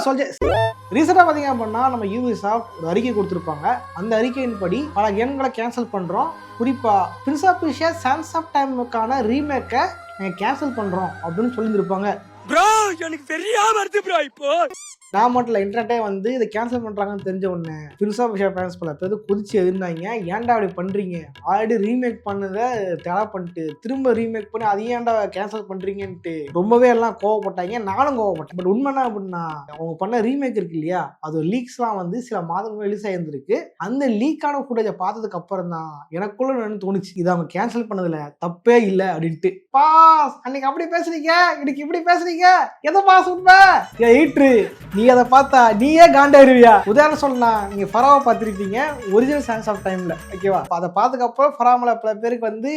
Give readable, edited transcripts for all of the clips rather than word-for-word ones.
Soldier. ரீசெண்டாக பார்த்தீங்க அப்படின்னா நம்ம யூபிசாஃப்ட் ஒரு அறிக்கை கொடுத்துருப்பாங்க. அந்த அறிக்கையின்படி பல கேம்களை கேன்சல் பண்ணுறோம். குறிப்பாக prince of Persia sands of டைமுக்கான ரீமேக்கை கேன்சல் பண்ணுறோம் அப்படின்னு சொல்லியிருப்பாங்க. ப்ரோ எனக்கு சரியா வருது ப்ரோ. இப்போ நான் மட்டும் இல்லை, இன்டர்நெட்டே வந்து இதை கேன்சல் பண்ணுறாங்கன்னு தெரிஞ்ச உடனே பிரின்ஸ் ஆஃப் பெர்சியா ஃபேன்ஸ் பல பேர் கொதிச்சு இருந்தாங்க. ஏன்டா அப்படி பண்ணுறீங்க, ஆல்ரெடி ரீமேக் பண்ணதை தடை பண்ணிட்டு திரும்ப ரீமேக் பண்ணி அதை ஏன்டா கேன்சல் பண்ணுறீங்கன்ட்டு ரொம்பவே எல்லாம் கோவப்பட்டாங்க. நானும் கோவப்பட்டேன். பட் உண்மை என்ன அப்படின்னா, அவங்க பண்ண ரீமேக் இருக்கு இல்லையா, அது லீக்ஸ்லாம் வந்து சில மாதங்கள் ரிலீஸ் ஆகிருந்திருக்கு. அந்த லீக்கான ஃபுட்டேஜை பார்த்ததுக்கு அப்புறம் தான் எனக்குள்ள என்னன்னு தோணுச்சு, இதை அவங்க கேன்சல் பண்ணதில்ல தப்பே இல்லை அப்படின்ட்டு. பாஸ் அன்னைக்கு அப்படி பேசுறீங்க, இன்னைக்கு இப்படி பேசுறீங்க, எதை பாஸ் உண்மை எயிட்ரு, நீ அதை பார்த்தா நீயே காண்டாயிருவியா. உதாரணம் சொல்லலாம், நீங்க ஃபராவை பார்த்துருப்பீங்க ஒரிஜினல் சான்ஸ் ஆஃப் டைம்ல, ஓகேவா? அதை பார்த்ததுக்கு அப்புறம் ஃபராமல பல பேருக்கு வந்து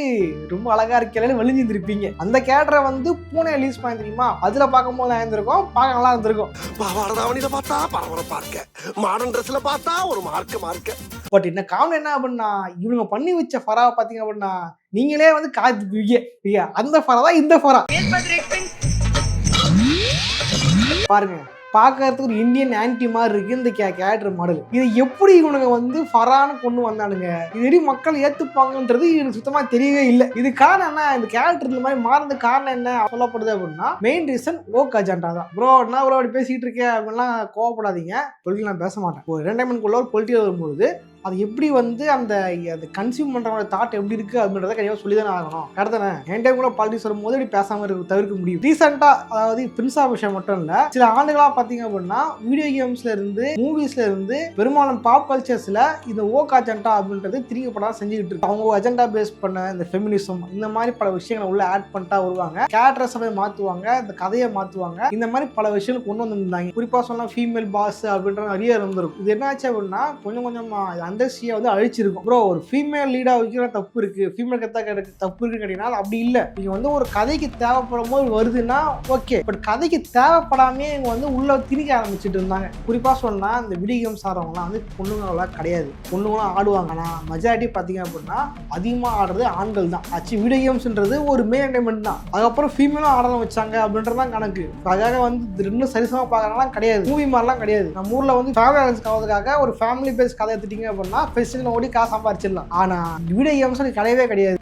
ரொம்ப அழகா இருக்கலன்னு வெளிஞ்சிருப்பீங்க. அந்த கேரக்டரை வந்து பூனே ரிலீஸ் பண்ணி தெரியுமா, அதுல பார்க்கும் போது ஆயிருந்திருக்கும், பார்க்க நல்லா இருந்திருக்கும். பார்த்தா பரபரப்பா இருக்க, மாடர்ன் ட்ரெஸ்ல பார்த்தா ஒரு மார்க்க. பட் என்ன காரணம் என்ன அப்படின்னா, இவங்க பண்ணி வச்ச ஃபராவை பார்த்தீங்க அப்படின்னா நீங்களே வந்து காத்துப்பீங்க. அந்த ஃபரா தான் இந்த ஃபரா பாருங்க, பார்க்கறதுக்கு ஒரு இந்தியன் ஆன்டி மாதிரி இருக்கு இந்த கேரக்டர் மாடல். இது எப்படி இவனுங்க வந்து ஃபரான்னு கொண்டு வந்தானுங்க, இது எப்படி மக்கள் ஏத்துப்பாங்கன்றது எனக்கு சுத்தமா தெரியவே இல்லை. இது காரணம் என்ன, இந்த கேரக்டர் இந்த மாதிரி மாறின காரணம் என்ன சொல்லப்படுது அப்படின்னா, மெயின் ரீசன் ஓக் அஜெண்டா தான். ப்ரோ என்ன ப்ரோ அப்படி பேசிக்கிட்டு இருக்கேன் அப்படின்லாம் கோவப்படாதீங்க. பொலிட்டிக்கல் நான் பேச மாட்டேன். ஒரு என்டர்டைன்மெண்ட்குள்ள ஒரு பொலிட்டிக்கல் வரும்போது அது எப்படி வந்து அந்த கன்சியூம் பண்றவங்களோட தாட் எப்படி இருக்கு அப்படின்றத கண்டிப்பாக சொல்லி தானே ஆகணும். கரெக்டான என்டைம் கூட பாலிடிக்ஸ் வரும்போது இப்படி பேசாம தவிர்க்க முடியும். ரீசெண்டா, அதாவது பிரின்ஸ் ஆஃப் பெர்சியா மட்டும் இல்ல, சில ஆண்டுகளா பாத்தீங்க அப்படின்னா வீடியோ கேம்ஸ்ல இருந்து மூவிஸ்ல இருந்து பெரும்பாலும் பாப் கல்ச்சர்ஸ்ல இந்த ஓக் அஜெண்டா அப்படின்றது திரிக்கப்படாம செஞ்சுக்கிட்டு இருக்கு. அவங்க அஜெண்டா பேஸ் பண்ண இந்த ஃபெமினிசம் இந்த மாதிரி பல விஷயங்களை உள்ள ஆட் பண்ணிட்டா வருவாங்க. கேரக்டர்ஸை மாத்துவாங்க, இந்த கதையை மாத்துவாங்க, இந்த மாதிரி பல விஷயங்கள் கொண்டு வந்திருந்தாங்க. குறிப்பா சொன்னா ஃபீமேல் பாஸ் அப்படின்ற நிறைய இருந்திருக்கும். இது என்ன ஆச்சு அப்படின்னா கொஞ்சம் கொஞ்சமா இண்டஸ்ட்ரியை வந்து அழிச்சிருக்கும். ப்ரோ ஒரு ஃபீமேல் லீடா வைக்கிற தப்பு இருக்கு, ஃபீமேல் கத்தா தப்பு இருக்குன்னு கேட்டீங்கன்னா அப்படி இல்லை. நீங்க வந்து ஒரு கதைக்கு தேவைப்படும் போது வருதுன்னா ஓகே, பட் கதைக்கு தேவைப்படாமே இவங்க வந்து உள்ள திணிக்க ஆரம்பிச்சுட்டு இருந்தாங்க. குறிப்பா சொன்னா இந்த வீடியோ கேம்ஸ் ஆடுறவங்கலாம் வந்து பொண்ணுங்களா கிடையாது, பொண்ணுங்களாம் ஆடுவாங்கன்னா மெஜாரிட்டி பார்த்தீங்க அப்படின்னா அதிகமாக ஆடுறது ஆண்கள் தான். ஆச்சு வீடியோ கேம்ஸ்ன்றது ஒரு மெயின் என்டர்டைன்மெண்ட் தான். அதுக்கப்புறம் ஃபீமேலும் ஆடலாம் வச்சாங்க அப்படின்றதான் கணக்கு. அதுக்காக வந்து ரெண்டும் சரிசமாக பார்க்கறதுலாம் கிடையாது, மூவி மாதிரிலாம் கிடையாது. நம்ம ஊரில் வந்து ஃபேமிலி ஆடியன்ஸ் ஆகிறதுக்காக ஒரு ஃபேமிலி பேஸ் கதை எடுத்துட்டீங்க அப்படின்னா ஃபெஸ்டிவல் ஓடி காசு சம்பாதிச்சிடலாம். ஆனா வீடியோ கேம்ஸ் கிடையவே கிடையாது.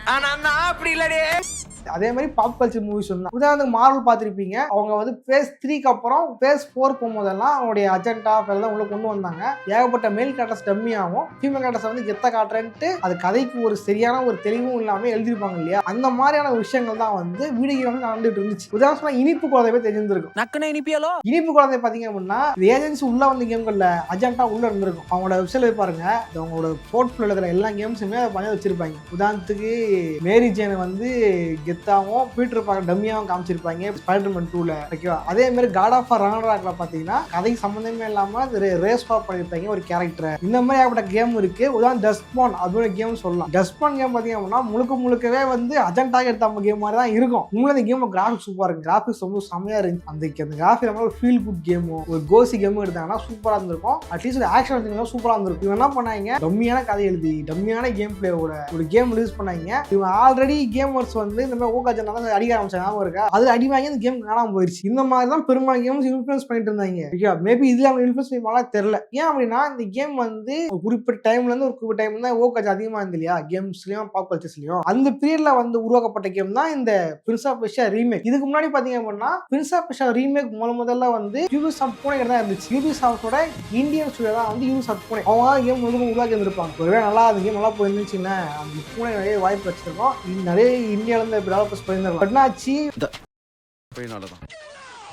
அதே மாதிரி பாப் கல்ச்சர் மூவிஸ் சொன்னா உதாரணத்துக்கு மார்வல் பார்த்துருப்பீங்க. அவங்க வந்து ஃபேஸ் 3க்கு அப்புறம் ஃபேஸ் 4 போகும்போதெல்லாம் அவங்களுடைய அஜெண்டா எல்லாம் உள்ள கொண்டு வந்தாங்க. ஏகப்பட்ட மேல் கேரக்டர்ஸ் டம்மியாகவும் ஃபீமேல் கேரக்டர்ஸ் வந்து கெத்த காட்டுறேன்ட்டு அது கதைக்கு ஒரு சரியான ஒரு தெளிவும் இல்லாம எழுதிருப்பாங்க இல்லையா, அந்த மாதிரியான விஷயங்கள் தான் வந்து வீடியோ கேம் நடந்துட்டு இருந்துச்சு. உதாரணம் இனிப்பு குழந்தை போய் தெரிஞ்சிருக்கும். இனிப்பு குழந்தை பாத்தீங்க அப்படின்னா ஏஜென்சி உள்ள வந்து கேம்கள்ல அஜெண்டா உள்ள இருந்திருக்கும். அவங்களோட வெப்சைட்ல பாருங்க, அவங்களோட போர்ட்ஃபோலியோல இருக்கிற எல்லா கேம்ஸுமே அதை பண்ணி வச்சிருப்பாங்க. உதாரணத்துக்கு மேரி ஜேன் வந்து கெத்தாவும் பீட்டர் பார்க்க டம்மியாவும் காமிச்சிருப்பாங்க ஸ்பைடர்மேன் 2ல, ஓகேவா? அதே மாதிரி காட் ஆஃப் ராக்னராக்ல பாத்தீங்கன்னா கதைக்கு சம்பந்தமே இல்லாம ரேஸ் ஸ்வாப் பண்ணிருப்பாங்க ஒரு கேரக்டர். இந்த மாதிரி ஏகப்பட்ட கேம் இருக்கு. உதாரணம் டஸ்ட்பான் அப்படின்னு கேம் சொல்லலாம். டஸ்ட்பான் கேம் பாத்தீங்க அப்படின்னா முழுக்கவே வந்து அஜெண்டாக எடுத்த கேம் மாதிரி தான் இருக்கும். உண்மையில இந்த கேம் கிராஃபிக்ஸ் சூப்பரா இருக்கு, கிராஃபிக்ஸ் ரொம்ப செம்மையா இருந்துச்சு. அந்த கிராஃபிக் நம்ம ஒரு ஃபீல் குட் கேமோ ஒரு கோசி கேமும் எடுத்தாங்கன்னா சூப்பரா இருந்திருக்கும். அட்லீஸ்ட் ஒரு ஆக்ஷன் எடுத்தீங்கன்னா சூப்பரா இருந்திருக்கும். இவங்க என்ன பண்ணாங்க, டம்மியான கதை எழுதி டம்மியான கேம் பிளேயோட ஒரு கேம் ரிலீஸ் பண்ணாங்க. இவங்க ஆல்ரெடி கேமர்ஸ் வந்து இந்த மாதிரி ஓகா அஜெண்டா அடிக்க ஆரம்பிச்சாங்க இருக்கா, அது அடி வாங்கி அந்த கேம் காணாம போயிருச்சு. இந்த மாதிரி தான் பெரும்பாலும் கேம்ஸ் இன்ஃப்ளூயன்ஸ் பண்ணிட்டு இருந்தாங்க. மேபி இதுல அவங்க இன்ஃப்ளூயன்ஸ் பண்ணி தெரியல. ஏன் அப்படின்னா இந்த கேம் வந்து ஒரு குறிப்பிட்ட டைம்ல இருந்து ஒரு குறிப்பிட்ட டைம் தான் ஓகே அதிகமா இருந்து இல்லையா கேம்ஸ்லயும் பாப் கல்ச்சர்ஸ்லயும், அந்த பீரியட்ல வந்து உருவாக்கப்பட்ட கேம் தான் இந்த பிரின்ஸ் ஆஃப் பெர்சியா ரீமேக். இதுக்கு முன்னாடி பாத்தீங்க அப்படின்னா பிரின்ஸ் ஆஃப் பெர்சியா ரீமேக் முதல்ல வந்து யூபிசாஃப்ட் பூனே தான் இருந்துச்சு. யூபிசாஃப்டோட இந்தியன் ஸ்டுடியோ தான் வந்து யூபிசாஃப்ட் பூனே. அவங்க கேம் வந்து உருவாக்கி இருந்திருப்பாங்க. ஒருவேளை நல்லா அந்த கேம் நல்லா போயிருந்துச்சுன்னா அந்த பூனே நிறைய வாய்ப்பு வச்சிருக்கோம். நிறைய இந்தியால இருந்து டெவலப்பர்ஸ் போயிருந்தாங்க. பட்னாச்சி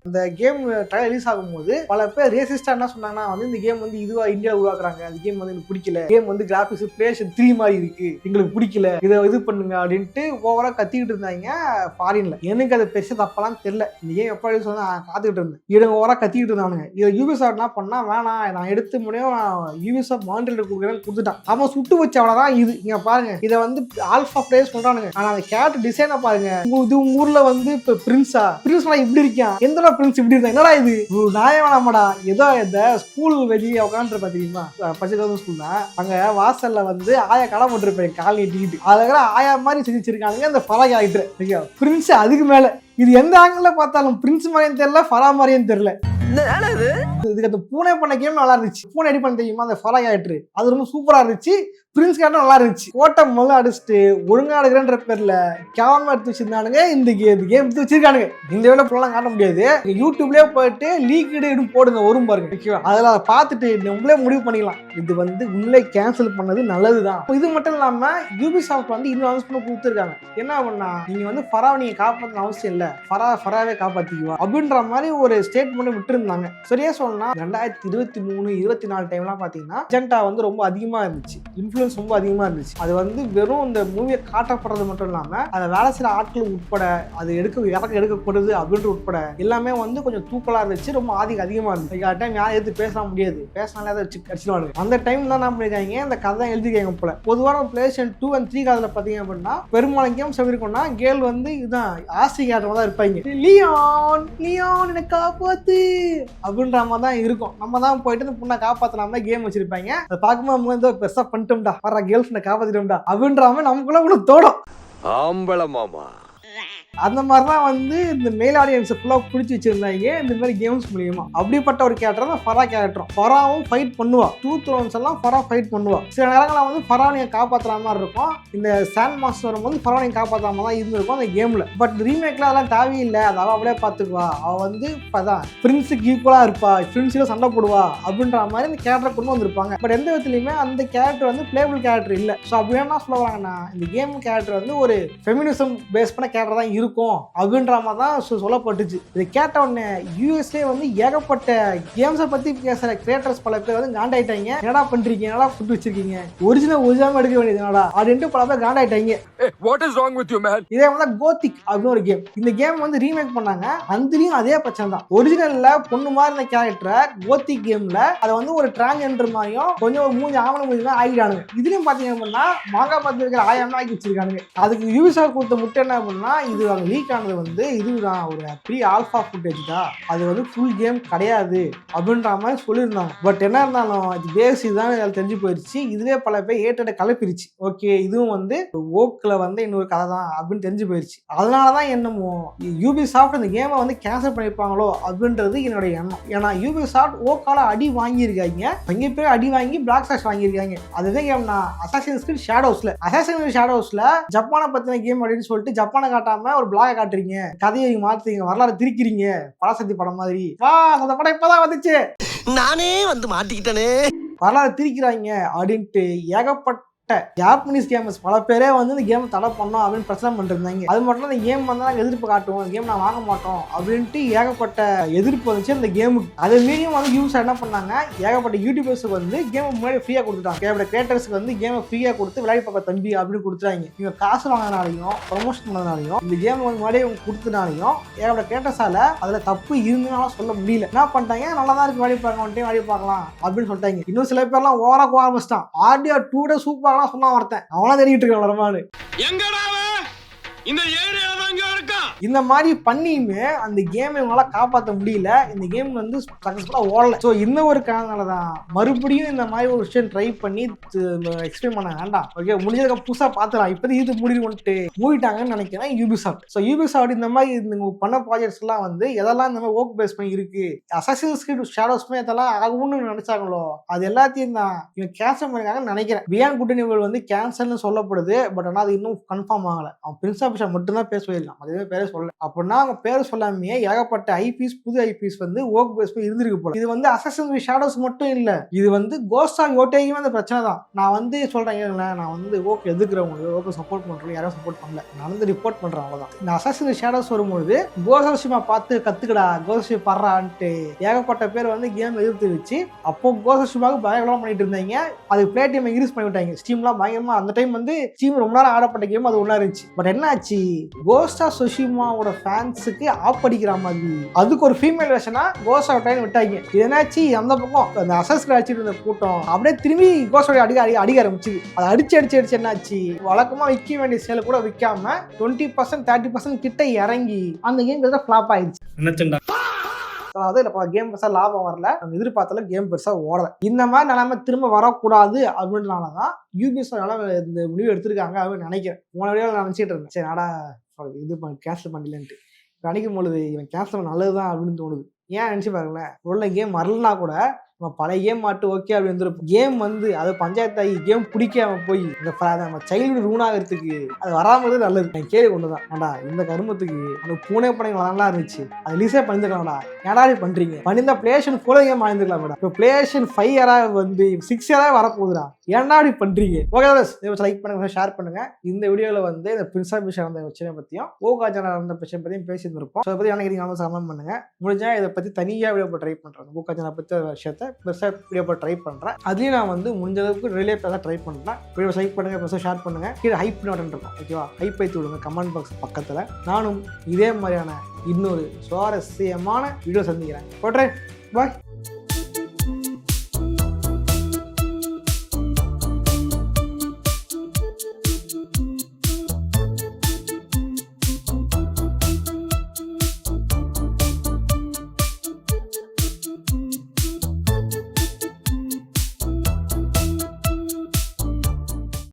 இந்த கேம் ட்ரையல் ரிலீஸ் ஆகும்போது பல பேர் ரேசிஸ்டா என்ன சொன்னாங்கன்னா வந்து இந்த கேம் வந்து இதுவா இந்தியாவில் உருவாக்குறாங்க, அந்த கேம் வந்து எனக்கு பிடிக்கல, கேம் வந்து கிராபிக்ஸ் பிளேஸ்டேஷன் 3 மாதிரி இருக்கு, எங்களுக்கு பிடிக்கல, இதை இது பண்ணுங்க அப்படின்ட்டு ஓவரா கத்திக்கிட்டு இருந்தாங்க ஃபாரின்ல. எனக்கு அது பெருசா தப்பெல்லாம் தெரியல. இந்த கேம் எப்ப ரிலீஸ் வந்து காத்துக்கிட்டு இருந்தேன். இவங்க ஓவரா கத்திக்கிட்டு இருந்தானுங்க. இதை யூபிசாஃப்ட் என்ன பண்ணா, வேணாம் நான் எடுத்து முடியும் யூபிசாஃப்ட் மாண்ட்ரியல் கொடுக்குறேன்னு கொடுத்துட்டான். அவன் சுட்டு வச்சவனதான் இது. இங்க பாருங்க, இதை வந்து ஆல்பா பிளேஸ் பண்றானுங்க. ஆனா அந்த கேரக்டர் டிசைனை பாருங்க, இது உங்க ஊர்ல வந்து இப்ப பிரின்ஸா இப்படி இருக்கான், எந்த பிரின்ஸ் இப்படி இருந்தா என்னடா இது நியாயம் வேணாமடா. ஏதோ இந்த ஸ்கூல் வெளியே உட்காந்துட்டு பாத்தீங்கன்னா பச்சை ஸ்கூல் தான், அங்க வாசல்ல வந்து ஆயா கடை போட்டுருப்பேன் கால் நீட்டிக்கிட்டு, அதுக்கப்புறம் ஆயா மாதிரி செஞ்சிருக்கானுங்க அந்த பழக ஆகிட்டு பிரின்ஸ். அதுக்கு மேல இது எந்த ஆங்கிள் பார்த்தாலும் பிரின்ஸ் மாதிரியும் தெரியல, ஃபரா மாதிரியும் தெரியல. இதுக்கு அந்த பூனை பண்ண கேம் நல்லா இருந்துச்சு. பூனை எடி பண்ண தெரியுமா, அந்த ஃபரா கேரக்டர், அது ரொம்ப சூப்பரா இருந்துச்சு. பிரின்ஸ் கேரக்டர் நல்லா இருந்துச்சு. கோட்டை முதல்ல அடிச்சுட்டு ஒழுங்கா எடுக்கிறன்ற பேர்ல கேவலமா எடுத்து வச்சிருந்தானுங்க. இந்த கேம் எடுத்து வச்சிருக்கானுங்க. இந்த வேலை ஃபுல்லாம் காட்ட முடியாது. யூடியூப்லயே போயிட்டு லீக்டு போடுங்க வரும் பாருங்க. அதில் அதை பார்த்துட்டு நம்மளே முடிவு பண்ணிக்கலாம், இது வந்து உண்மையிலே கேன்சல் பண்ணது நல்லதுதான். இது மட்டும் இல்லாம யூபிசாஃப்ட் வந்து இன்னும் அனௌன்ஸ் பண்ண கொடுத்துருக்காங்க. என்ன பண்ணா, நீங்க வந்து ஃபராவை நீங்க காப்பாற்ற அவசியம் இல்லை, ஃபராவே காப்பாத்திக்குவா அப்படின்ற மாதிரி ஒரு ஸ்டேட்மெண்ட் விட்டுருந்தாங்க. சரியா சொல்லலாம், 2023, 24 டைம்லாம் பாத்தீங்கன்னா அஜெண்டா வந்து ரொம்ப அதிகமா இருந்துச்சு, இன்ஃப்ளூயன்ஸ் ரொம்ப அதிகமா இருந்துச்சு. அது வந்து வெறும் இந்த மூவியை காட்டப்படுறது மட்டும் இல்லாம அதை வேலை செய்யற ஆட்கள் உட்பட, அது எடுக்கப்படுது அப்படின்ற உட்பட எல்லாமே வந்து கொஞ்சம் தூக்கலா இருந்துச்சு, ரொம்ப அதிகமா இருந்துச்சு. டைம் யாரும் எடுத்து பேச முடியாது, பேசினாலே அதை வச்சு கடிச்சிடுவாங்க. அந்த டைம் தான் என்ன பண்ணிருக்காங்க, இந்த கதை எழுதிருக்காங்க போல. பொதுவான PlayStation 2 and 3 காலத்துல பாத்தீங்க அப்படின்னா பெரும்பாலும் கேம்ஸ் எப்படி இருக்கும்னா, கேர்ள் வந்து இதுதான் ஆசைக்காரமா தான் இருப்பாங்க. லியான் எனக்கு காப்பாத்து அப்படின்ற மாதிரி தான் இருக்கும். நம்ம தான் போயிட்டு இந்த பொண்ணை காப்பாத்தலாம கேம் வச்சிருப்பாங்க. அதை பார்க்கும்போது ஏதோ பெருசா பண்ணிட்டோம்டா, வர கேர்ள் ஃப்ரெண்டை காப்பாத்திட்டோம்டா அப்படின்ற மாதிரி நமக்குள்ள ஒண்ணு தோடும். ஆம்பள மாமா அந்த மாதிரிலாம் வந்து இந்த மேல் ஆடியன்ஸை ஃபுல்லாக பிடிச்சி வச்சிருந்தாங்க இந்த மாதிரி கேம்ஸ் மூலியமா. அப்படிப்பட்ட ஒரு கேரக்டர் தான் ஃபரா கேரக்டர். ஃபராவும் ஃபைட் பண்ணுவா, 2 Thrones எல்லாம் ஃபரா ஃபைட் பண்ணுவா. சில நேரங்களில் வந்து ஃபரா நீங்கள் காப்பாற்றுற மாதிரி இருக்கும். இந்த சாண்ட் மாஸ்டர் வரும்போது ஃபரா நீங்கள் காப்பாற்றாம தான் இருந்திருக்கும் அந்த கேமில். பட் ரீமேக்கில் அதெல்லாம் தேவையில்லை, அதை அவள் அப்படியே பார்த்துக்குவா. அவள் வந்து இப்போதான் பிரின்ஸுக்கு ஈக்குவலாக இருப்பா, ஃப்ரெண்ட்ஸில் சண்டை போடுவா அப்படின்ற மாதிரி இந்த கேரக்டர் கொண்டு வந்திருப்பாங்க. பட் எந்த விதத்துலையுமே அந்த கேரக்டர் வந்து பிளேபிள் கேரக்டர் இல்லை. ஸோ அப்படி என்ன சொல்ல வராங்கன்னா, இந்த கேம் கேரக்டர் வந்து ஒரு ஃபெமினிசம் பேஸ் பண்ண கேரக்டர் தான் இருக்கும் அப்படின்ற மாதிரி தான் சொல்லப்பட்டுச்சு. இதை கேட்ட உடனே யூஎஸ்ஏ வந்து ஏகப்பட்ட கேம்ஸை பத்தி பேசுற கிரியேட்டர்ஸ் பல பேர் வந்து காண்டாயிட்டாங்க. என்னடா பண்றீங்க, என்னடா ஃபுட் வச்சிருக்கீங்க, ஒரிஜினல் எடுக்க வேண்டியது என்னடா அப்படின்ட்டு பல பேர் காண்டாயிட்டாங்க. இதே மாதிரி கோத்திக் அப்படின்னு ஒரு கேம், இந்த கேம் வந்து ரீமேக் பண்ணாங்க. அந்தலையும் அதே பிரச்சனை தான். ஒரிஜினல்ல பொண்ணு மாதிரி இருந்த கேரக்டரை கோத்திக் கேம்ல அதை வந்து ஒரு டிரான்ஜெண்டர் மாதிரியும் கொஞ்சம் ஒரு மூஞ்சி ஆவண மூஞ்சி ஆகிடானுங்க. இதுலயும் பாத்தீங்க அப்படின்னா மாங்கா பத்தி இருக்கிற ஆயிரம் ஆக்கி வச்சிருக்கானுங்க. அதுக்கு யூபிசாஃப்ட் கொடுத்த முட்டை என்ன அப்படின்னா, இது லீக் ஆனது வந்து இதுதான் ஒரு ப்ரீ ஆல்ஃபா ஃபுட்டேஜ் தான், அது வந்து ஃபுல் கேம் கிடையாது அப்படின்ற மாதிரி சொல்லியிருந்தாங்க. பட் என்ன இருந்தாலும் இது பேஸ் இதுதான் தெரிஞ்சு போயிடுச்சு. இதுவே பல பேர் ஏற்றட கலப்பிருச்சு. ஓகே, இதுவும் வந்து ஓக்கில் வந்து இன்னொரு கதை தான் அப்படின்னு தெரிஞ்சு போயிடுச்சு. அதனாலதான் என்னமோ யூபிசாஃப்ட் இந்த கேமை வந்து கேன்சல் பண்ணியிருப்பாங்களோ அப்படின்றது என்னுடைய எண்ணம். ஏன்னா யூபிசாஃப்ட் ஓக்கால அடி வாங்கியிருக்காங்க, அங்கே பேர் அடி வாங்கி பிளாக் ஸ்டாக்ஸ் வாங்கியிருக்காங்க. அதுதான் கேம்னா அசாசின்ஸ் கிரீட் ஷேடோஸ்ல ஜப்பானை பத்தின கேம் அப்படின்னு சொல்லிட்டு ஜப்பானை காட்டாம ஒரு பிளாக காட்டுறீங்க, கதையை மாத்துறீங்க, வரலாறு திரிக்கிறீங்க, பராசக்தி படம் மாதிரி. வா, அந்த படம் இப்பதான் வந்துச்சு, நானே வந்து மாட்டிக்கிட்டனே, வரலாறு திரிக்கிறாங்க அப்படின்ட்டு ஏகப்பட்ட ஜாப்பனீஸ் கேமர்ஸ் பல பேரே வந்து இந்த கேம் தடை பண்ணோம் அப்படின்னு பிரச்சனை பண்ணிருந்தாங்க. அது மட்டும் இந்த கேம் வந்து நாங்கள் எதிர்ப்பு காட்டுவோம், இந்த கேம் நான் வாங்க மாட்டோம் அப்படின்ட்டு ஏகப்பட்ட எதிர்ப்பு வந்துச்சு அந்த கேமுக்கு. அதை மீறியும் வந்து யூஸ் என்ன பண்ணாங்க, ஏகப்பட்ட யூடியூபர்ஸுக்கு வந்து கேமை முன்னாடி ஃப்ரீயாக கொடுத்துட்டாங்க. ஏகப்பட்ட கிரியேட்டர்ஸுக்கு வந்து கேமை ஃப்ரீயாக கொடுத்து விளையாடி பார்க்க தம்பி அப்படின்னு கொடுத்துட்டாங்க. இவங்க காசு வாங்கினாலையும் ப்ரொமோஷன் பண்ணதுனாலையும் இந்த கேம் வந்து முன்னாடி இவங்க கொடுத்தனாலையும் ஏகப்பட்ட கிரியேட்டர்ஸால அதில் தப்பு இருந்துனாலும் சொல்ல முடியல. என்ன பண்ணிட்டாங்க, நல்லா தான் இருக்கு, விளையாடி பார்க்க வந்துட்டு விளையாடி பார்க்கலாம் அப்படின்னு சொல்லிட்டாங்க. இன்னும் சில பேர்லாம் ஓவரா ஆரம்பிச்சிட்டான். ஆர்டியா 2 days சூப்பராக சொன்னா வரத்தேன் அவனா தெரிவிட்டு இருக்க வரமானு இந்த மாதிரி பண்ணியுமே அந்த கேம் இவங்களால காப்பாற்ற முடியல. இந்த கேம் வந்து சக்சஸ்ஃபுல்லா ஓடல. ஸோ இந்த ஒரு காரணத்தாலதான் மறுபடியும் இந்த மாதிரி ஒரு விஷயம் ட்ரை பண்ணி எக்ஸ்பிளைன் பண்ண வேண்டாம். ஓகே, முடிஞ்சதுக்கு புதுசா பாத்துலாம், இப்போதைக்கு இது முடிவு மூடிட்டாங்கன்னு நினைக்கிறேன் யூபிசாஃப்ட். ஸோ யூபிசாஃப்ட் இந்த மாதிரி பண்ண ப்ராஜெக்ட்ஸ் எல்லாம் வந்து எதெல்லாம் இந்த மாதிரி ஒர்க் பேஸ் பண்ணி இருக்கு, அசாசின்ஸ் கிரீட் ஷேடோஸ்மே இதெல்லாம் ஆகும்னு நினைச்சாங்களோ அது எல்லாத்தையும் தான் இவங்க கேன்சல் பண்ணிருக்காங்கன்னு நினைக்கிறேன். பியாண்ட் குட் அண்ட் ஈவில் வந்து கேன்சல்னு சொல்லப்படுது. பட் ஆனால் அது இன்னும் கன்ஃபார்ம் ஆகல. அவன் பிரின்ஸ் ஆஃப் பெர்சியா மட்டும்தான் பேர் சொல்லிடலாம், அதுவே பேரே சொல்ல. அப்படின்னா அவங்க பேர் சொல்லாமையே ஏகப்பட்ட ஐபிஎஸ் புது ஐபிஎஸ் வந்து ஒர்க் பேஸ் பண்ணி இருந்திருக்கு போல. இது வந்து அசாசின்ஸ் கிரீட் ஷேடோஸ் மட்டும் இல்ல, இது வந்து கோஸ்ட் ஆஃப் யோட்டேயுமே அந்த பிரச்சனை தான். நான் வந்து சொல்றேன், நான் வந்து ஓகே எதுக்குறவங்க ஓகே சப்போர்ட் பண்றேன், யாரும் சப்போர்ட் பண்ணல, நான் வந்து ரிப்போர்ட் பண்றேன் அவ்வளவுதான். இந்த அசாசின்ஸ் கிரீட் ஷேடோஸ் வரும்போது கோசோஷிமா பார்த்து கத்துக்கடா, கோசோஷி படுறான்ட்டு ஏகப்பட்ட பேர் வந்து கேம் எதிர்த்து வச்சு அப்போ கோசோஷிமாவுக்கு பயங்கரமா பண்ணிட்டு இருந்தாங்க. அது பிளேட்டியம் இன்க்ரீஸ் பண்ணி விட்டாங்க. ஸ்டீம்லாம் பயங்கரமா அந்த டைம் வந்து ஸ்டீம் ரொம்ப நேரம் ஆடப்பட்ட கேம் அது ஒன்றா இருந்துச்சு. பட் என்ன ஆச்சு, கோஸ்ட் ஆஃப் சுஷிமாவோட ஃபேன்ஸுக்கு ஆப்படிக்கிற மாதிரி அதுக்கு ஒரு ஃபீமேல் வெர்ஷனா கோஸ்ட் ஆஃப் டைம் விட்டாங்க. இது என்னாச்சு, அந்த பக்கம் அந்த அசஸ்க்கு அடிச்சுட்டு இருந்த கூட்டம் அப்படியே திரும்பி கோஸ்டோட அடிக்க ஆரம்பிச்சுது. அதை அடிச்சு என்னாச்சு, வழக்கமா விற்க வேண்டிய சேலை கூட விற்காம 20% 30% கிட்ட இறங்கி அந்த கேம் ஃபிளாப் ஆயிடுச்சு. அதாவது கேம் பெருசா லாபம் வரல, நம்ம எதிர்பார்த்தால கேம் பெருசா ஓடல. இந்த மாதிரி நிலைமை திரும்ப வரக்கூடாது அப்படின்றனாலதான் யூபிஎஸ்ஆர் இந்த முடிவு எடுத்திருக்காங்க அப்படின்னு நினைக்கிறேன். போன வழியாக நான் நினைச்சிட்டு இருந்தேன், சரி நாடா இது கேன்சல் பண்ணலன்ட்டு நினைக்கும் பொழுது இவன் கேன்சல் நல்லதுதான் அப்படின்னு தோணுது. ஏன் நினச்சி பாருங்களேன், உள்ள கேம் வரலனா கூட நம்ம பழைய கேம் மாட்டு ஓகே அப்படி வந்துருப்போம். கேம் வந்து அது பஞ்சாயத்து ஆகி கேம் பிடிக்காம போய் நம்ம சைல்டு ரூன் ஆகிறதுக்கு அது வராமது நல்லது. என் கேள்வி கொண்டு தான் ஏன்டா இந்த கருமத்துக்கு அந்த பூனை படம் நல்லா இருந்துச்சு, அது ரிலீஸே பண்ணிருக்கலாம்டா, ஏன்டா பண்றீங்க? பண்ணிருந்தா பிளேஸ்டேஷன் 4 கேம் வாங்கிருக்கலாம் மேடம். இப்போ பிளேஸ்டேஷன் 5 யாராவது வந்து 6 யாராவது வரப்போகுதுடா, ஏன்டா இப்படி பண்றீங்க? ஓகே லைக் பண்ணுங்க, ஷேர் பண்ணுங்க. இந்த வீடியோவில் வந்து இந்த பிரின்ஸ் ஆஃப் பெர்ஷியா அந்த பிரச்சனை பற்றியும் ஓகாஜானா அந்த பிரச்சனை பற்றியும் பேசியிருந்திருப்போம். ஸோ அதை பற்றி நினைக்கிறீங்க கமெண்ட் பண்ணுங்க. முடிஞ்சா இதை பற்றி தனியாக வீடியோ ட்ரை பண்ணுறேன். ஓகாஜானா பற்றி விஷயத்தை பெருசாக வீடியோ போட்டு ட்ரை பண்ணுறேன். அதுலேயும் நான் வந்து முடிஞ்ச அளவுக்கு ரிலேட் தான் ட்ரை பண்ணுறேன். வீடியோ லைக் பண்ணுங்கள், பெருசாக ஷேர் பண்ணுங்கள். கீழே ஹைப் நோட்டன் இருக்கும், ஓகேவா? ஹைப் வைத்து விடுங்க கமெண்ட் பாக்ஸ் பக்கத்தில். நானும் இதே மாதிரியான இன்னொரு சுவாரஸ்யமான வீடியோ சந்திக்கிறேன். போட்றேன், பாய்.